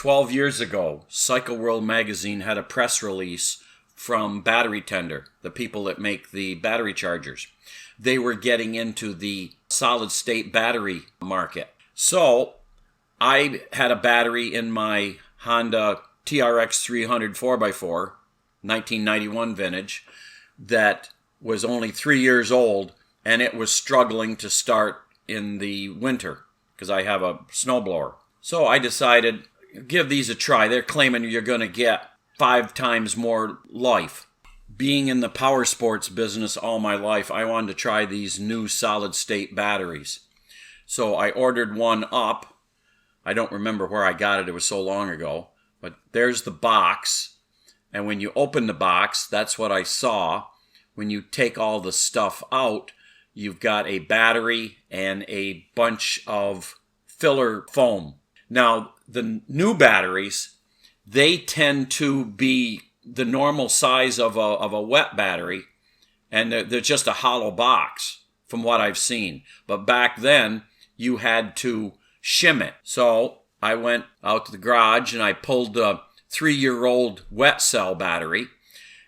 12 years ago, Cycle World magazine had a press release from Battery Tender, the people that make the battery chargers. They were getting into the solid-state battery market. So I had a battery in my Honda TRX 300 4x4, 1991 vintage, that was only 3 years old, and it was struggling to start in the winter because I have a snowblower. So I decided, give these a try. They're claiming you're going to get 5 times more life. Being in the power sports business all my life, I wanted to try these new solid-state batteries. So I ordered one up. I don't remember where I got it. It was so long ago. But there's the box. And when you open the box, that's what I saw. When you take all the stuff out, you've got a battery and a bunch of filler foam. Now, the new batteries, they tend to be the normal size of a wet battery, and they're just a hollow box from what I've seen. But back then, you had to shim it. So I went out to the garage and I pulled a 3-year-old wet cell battery.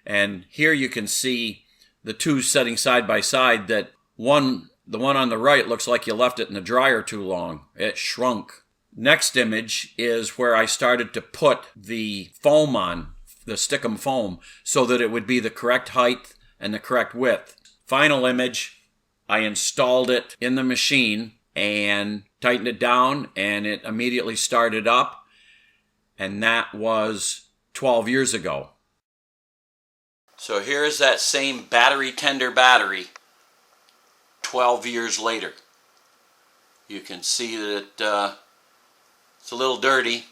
And here you can see the two setting side by side. That the one on the right looks like you left it in the dryer too long. It shrunk. Next image is where I started to put the foam on, the stickum foam, so that it would be the correct height and the correct width. Final image, I installed it in the machine and tightened it down, and it immediately started up, and that was 12 years ago. So here's that same Battery Tender battery 12 years later. You can see that it's a little dirty,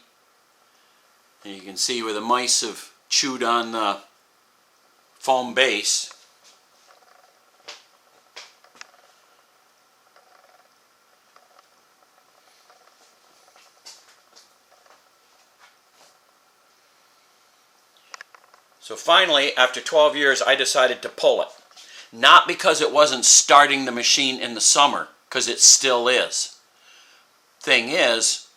and you can see where the mice have chewed on the foam base. So finally, after 12 years, I decided to pull it. Not because it wasn't starting the machine in the summer, because it still is. Thing is,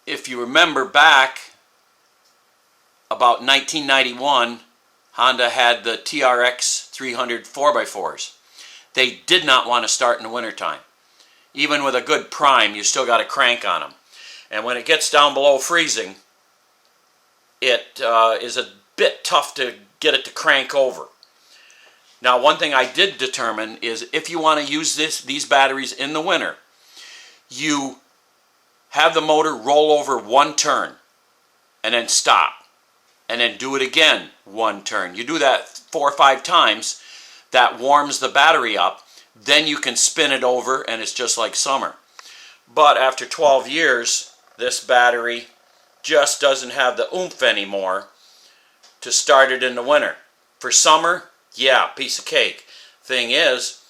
if you remember back about 1991, Honda had the TRX 300 4x4s. They did not want to start in the wintertime. Even with a good prime, you still got to crank on them. And when it gets down below freezing, it is a bit tough to get it to crank over. Now, one thing I did determine is if you want to use these batteries in the winter, you have the motor roll over one turn and then stop, and then do it again one turn. You do that 4 or 5 times. That warms the battery up. Then you can spin it over, and it's just like summer. But after 12 years, this battery just doesn't have the oomph anymore to start it in the winter. For summer, yeah, piece of cake. Thing is,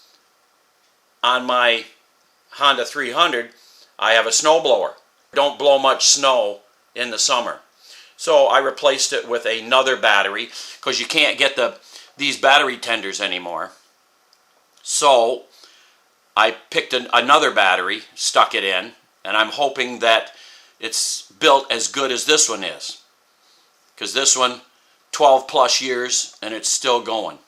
on my Honda 300, I have a snowblower. Don't blow much snow in the summer. So I replaced it with another battery because you can't get these battery tenders anymore. So I picked another battery, stuck it in, and I'm hoping that it's built as good as this one is. Because this one, 12 plus years, and it's still going.